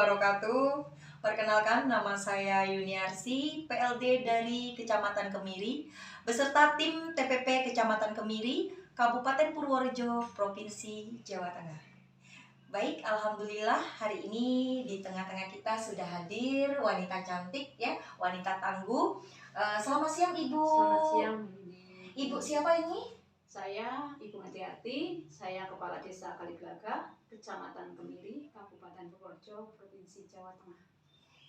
wabarakatuh. Perkenalkan, nama saya Yuniarsi, PLD dari Kecamatan Kemiri, beserta tim TPP Kecamatan Kemiri, Kabupaten Purworejo, Provinsi Jawa Tengah. Baik, alhamdulillah hari ini di tengah-tengah kita sudah hadir wanita cantik ya, wanita tangguh. Selamat siang Ibu. Selamat siang. Ibu siapa ini? Saya Ibu Hatiati, saya Kepala Desa Kaliglaga, Kecamatan Kemiri, Kabupaten Purworejo, Provinsi Jawa Tengah.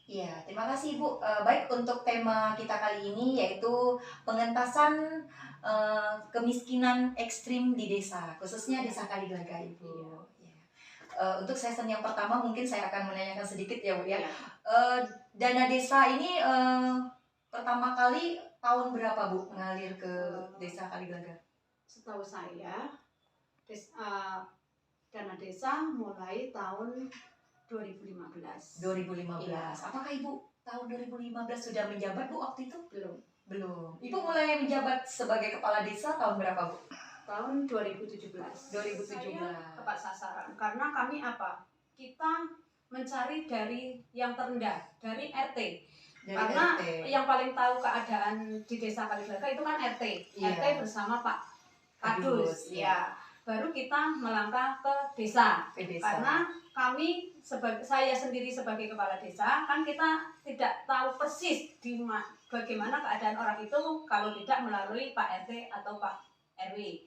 Iya, terima kasih Ibu. Baik, untuk tema kita kali ini yaitu pengentasan kemiskinan ekstrim di desa, khususnya desa Kaliglaga Ibu. Ya. Untuk season yang pertama mungkin saya akan menanyakan sedikit ya Bu ya. Dana desa ini pertama kali tahun berapa Bu mengalir ke desa Kaliglaga? Setahu saya, dana desa mulai tahun 2015. 2015. Iya. Apakah Ibu tahun 2015 sudah menjabat Bu waktu itu? Belum. Ibu mulai menjabat sebagai kepala desa tahun berapa Bu? Tahun 2017. 2017. Saya tepat sasaran karena kami kita mencari dari yang terendah, dari RT. Karena RT. yang paling tahu keadaan di desa Kaliglaga itu kan RT. Iya. RT bersama Pak Kadus. Ya. Baru kita melangkah ke desa. Karena saya sendiri sebagai kepala desa kan kita tidak tahu persis bagaimana keadaan orang itu kalau tidak melalui Pak RT atau Pak RW.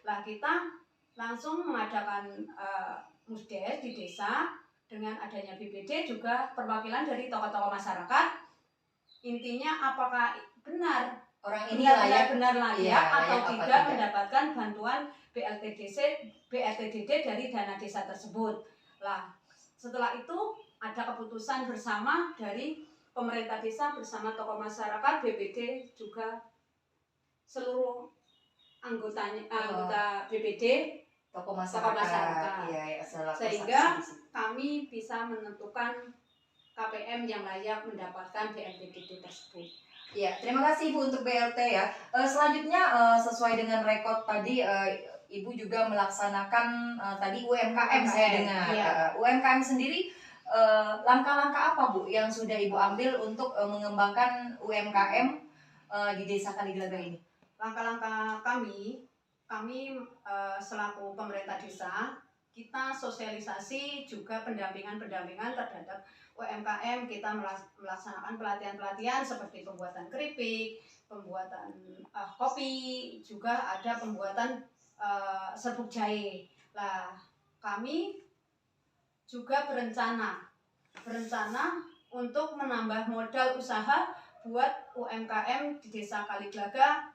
Lah kita langsung mengadakan musdes di desa dengan adanya BPD juga perwakilan dari tokoh-tokoh masyarakat. Intinya apakah benar orang ini benar layak atau tidak mendapatkan bantuan BLTDD dari dana desa tersebut. Lah, setelah itu ada keputusan bersama dari pemerintah desa bersama tokoh masyarakat, BPD juga seluruh anggota BPD, tokoh masyarakat. Iya, sehingga kami bisa menentukan KPM yang layak mendapatkan BLTDD tersebut. Ya, terima kasih Ibu untuk BLT ya. Selanjutnya sesuai dengan rekod tadi, Ibu juga melaksanakan tadi UMKM saya dengar. Iya. UMKM sendiri langkah-langkah apa Bu yang sudah Ibu ambil untuk mengembangkan UMKM di desa Kaliglaga ini? Langkah-langkah kami selaku pemerintah desa, kita sosialisasi juga pendampingan terhadap UMKM. Kita melaksanakan pelatihan-pelatihan seperti pembuatan keripik, pembuatan kopi, juga ada pembuatan serbuk jahe. Lah, kami juga berencana untuk menambah modal usaha buat UMKM di desa Kaliglaga,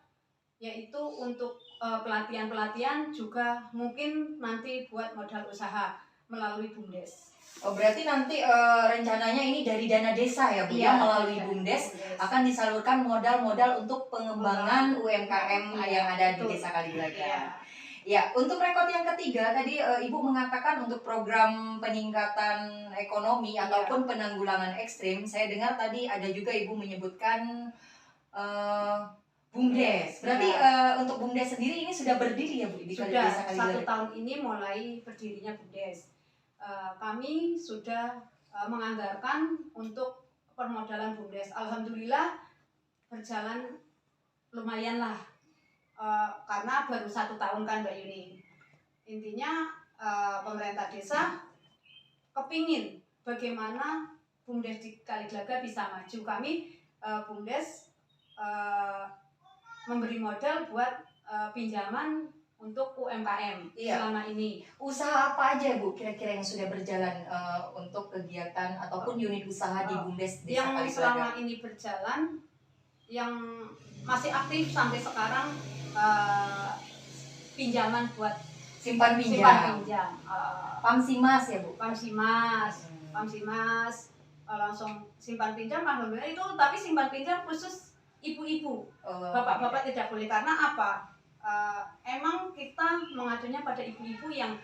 yaitu untuk pelatihan-pelatihan juga mungkin nanti buat modal usaha melalui BUMDes. Oh, berarti nanti rencananya ini dari dana desa ya Bu ya, melalui BUMDes akan disalurkan modal-modal untuk pengembangan UMKM yang ada di desa Kaliglaga. Ya, untuk rekod yang ketiga tadi Ibu mengatakan untuk program peningkatan ekonomi ataupun penanggulangan ekstrim, saya dengar tadi ada juga Ibu menyebutkan BUMDes. Berarti untuk BUMDes sendiri ini sudah berdiri ya Bu di desa Kaliglaga? 1 tahun ini mulai berdirinya BUMDes. Kami sudah menganggarkan untuk permodalan BUMDes. Alhamdulillah berjalan lumayan lah, karena baru 1 tahun kan Mbak Yuni. Intinya pemerintah desa kepingin bagaimana BUMDes di Kaliglaga bisa maju. Kami BUMDes memberi modal buat pinjaman untuk UMKM selama ini. Usaha apa aja Bu kira-kira yang sudah berjalan untuk kegiatan ataupun unit usaha di BUMDes desa Kaliglaga? Yang selama ini berjalan, yang masih aktif sampai sekarang, pinjaman buat simpan pinjam. Pamsimas ya Bu? Pamsimas, langsung simpan pinjam, alhamdulillah itu. Tapi simpan pinjam khusus ibu-ibu, bapak-bapak tidak boleh. Karena apa? Emang kita mengadunya pada ibu-ibu yang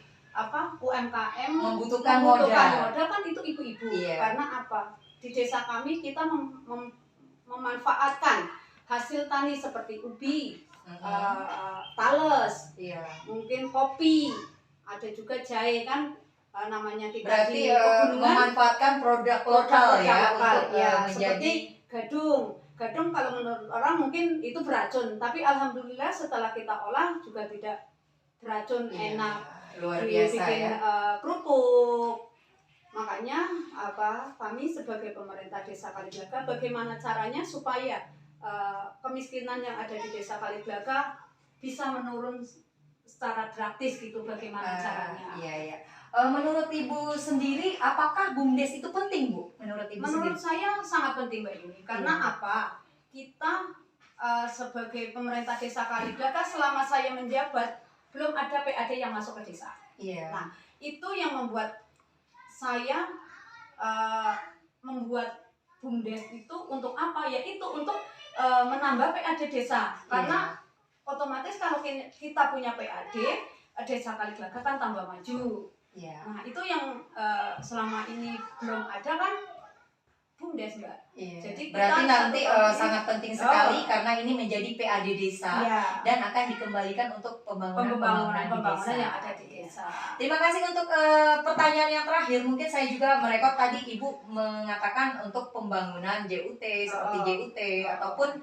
UMKM membutuhkan modal kan itu ibu-ibu. Karena apa? Di desa kami kita memanfaatkan hasil tani seperti ubi, tales, mungkin kopi, ada juga jahe kan. namanya kita Berarti di pegunungan, memanfaatkan produk lokal ya lokal, untuk ya, menjadi seperti gadung kalau menurut orang mungkin itu beracun, tapi alhamdulillah setelah kita olah juga tidak beracun, Iya, enak, luar biasa dibikin ya. kerupuk. Makanya kami sebagai pemerintah Desa Kaliglaga, bagaimana caranya supaya kemiskinan yang ada di Desa Kaliglaga bisa menurun secara drastis gitu, bagaimana caranya? Iya, iya. Menurut Ibu sendiri, apakah BUMDes itu penting, Bu? Menurut Ibu Menurut sendiri? saya sangat penting Mbak Yuni. Karena Iya. apa? Kita sebagai pemerintah Desa Kaliglaga selama saya menjabat belum ada PAD yang masuk ke desa. Iya. Nah, itu yang membuat saya membuat BUMDes itu untuk apa? Yaitu untuk menambah PAD desa. Karena otomatis kalau kita punya PAD, Desa Kaliglaga kan tambah maju. Iya. Nah, itu yang selama ini belum ada kan BUMDes, Mbak. Iya. Jadi kita Berarti nanti satu kali- sangat penting sekali karena ini menjadi PAD desa Iya. dan akan dikembalikan untuk pembangunan di desa. yang ada di desa. Terima kasih untuk pertanyaan yang terakhir. Mungkin saya juga merekod tadi Ibu mengatakan untuk pembangunan JUT seperti JUT ataupun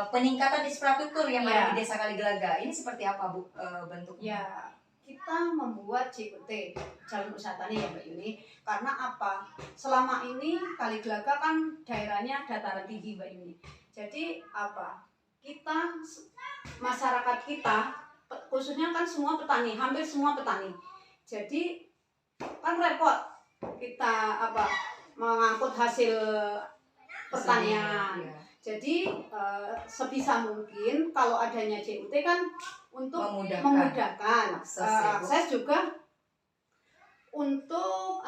peningkatan infrastruktur yang ada di Desa Kaliglaga. Ini seperti apa, Bu, bentuknya? Ya, kita membuat JUT, Jalan Usaha Tani ya Mbak Yuni. Karena apa? Selama ini Kaliglaga kan daerahnya dataran tinggi Mbak Yuni. Jadi apa? Kita, masyarakat kita, khususnya kan semua petani, hampir semua petani. Jadi kan repot kita mengangkut hasil pertanian. Iya. Jadi sebisa mungkin kalau adanya JUT kan untuk memudahkan akses juga untuk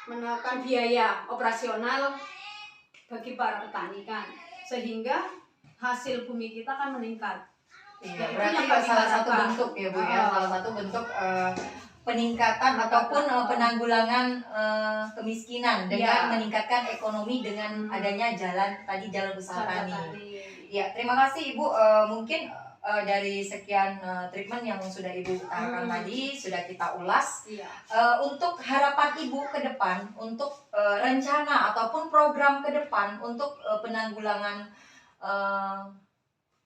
menekan biaya operasional bagi para petani kan, sehingga hasil bumi kita kan meningkat. Iya, Itu berarti yang kami salah satu harapkan. bentuk ya Bu ya, salah satu bentuk peningkatan ataupun penanggulangan kemiskinan dengan meningkatkan ekonomi dengan adanya jalan usaha tani. Ya, terima kasih Ibu. Mungkin dari sekian treatment yang sudah Ibu utarakan tadi sudah kita ulas. Untuk harapan Ibu ke depan, untuk rencana ataupun program ke depan untuk penanggulangan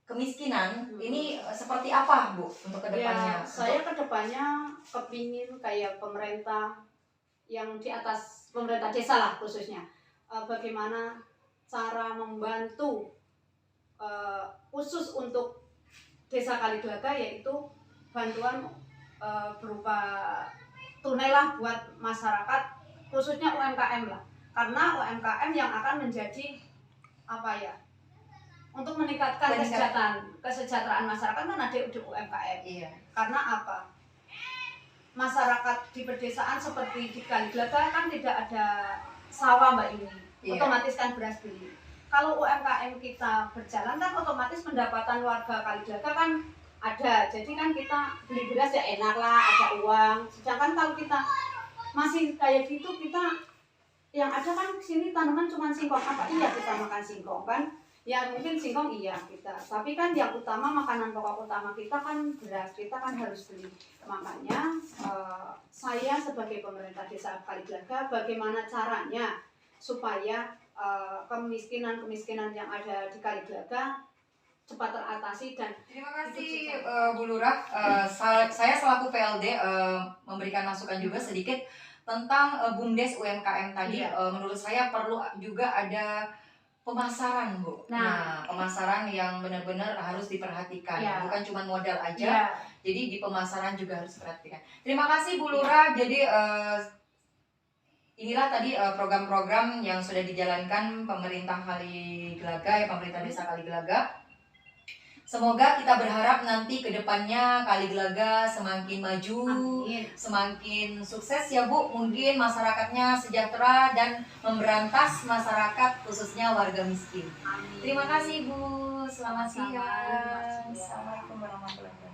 kemiskinan ini seperti apa Bu untuk kedepannya? Ya, saya kedepannya kepingin kayak pemerintah yang di atas pemerintah desa lah khususnya, bagaimana cara membantu khusus untuk Desa Kaliglaga, yaitu bantuan berupa tunai lah buat masyarakat khususnya UMKM lah, karena UMKM yang akan menjadi untuk meningkatkan kesejahteraan masyarakat kan ada di UMKM. Iya. Karena apa? Masyarakat di pedesaan seperti di Kaliglaga kan tidak ada sawah Mbak ini. Iya. Otomatis kan beras beli. Kalau UMKM kita berjalan kan otomatis pendapatan warga Kaliglaga kan ada. Jadi kan kita beli beras ya enak lah, ada uang. Sedangkan kalau kita masih kayak gitu, kita yang ada kan sini tanaman cuma singkong. Apa iya kita makan singkong kan? Ya mungkin singkong iya kita, tapi kan yang utama makanan pokok utama kita kan beras, kita kan harus beli. Makanya saya sebagai pemerintah Desa Kaliglaga, bagaimana caranya supaya kemiskinan yang ada di Kaliglaga cepat teratasi. Dan terima kasih Bu Lurah. Saya selaku PLD memberikan masukan juga sedikit tentang BUMDes UMKM tadi. Menurut saya perlu juga ada pemasaran Bu. Nah, pemasaran yang benar-benar harus diperhatikan, bukan cuma modal aja. Jadi di pemasaran juga harus diperhatikan. Terima kasih Bu Lurah. Jadi inilah tadi program-program yang sudah dijalankan pemerintah Kaliglaga, pemerintah Desa Kaliglaga. Semoga kita berharap nanti ke depannya Kaliglaga semakin maju, semakin sukses ya Bu. Mungkin masyarakatnya sejahtera dan memberantas masyarakat khususnya warga miskin. Terima kasih Bu. Selamat siang. Assalamualaikum warahmatullahi wabarakatuh.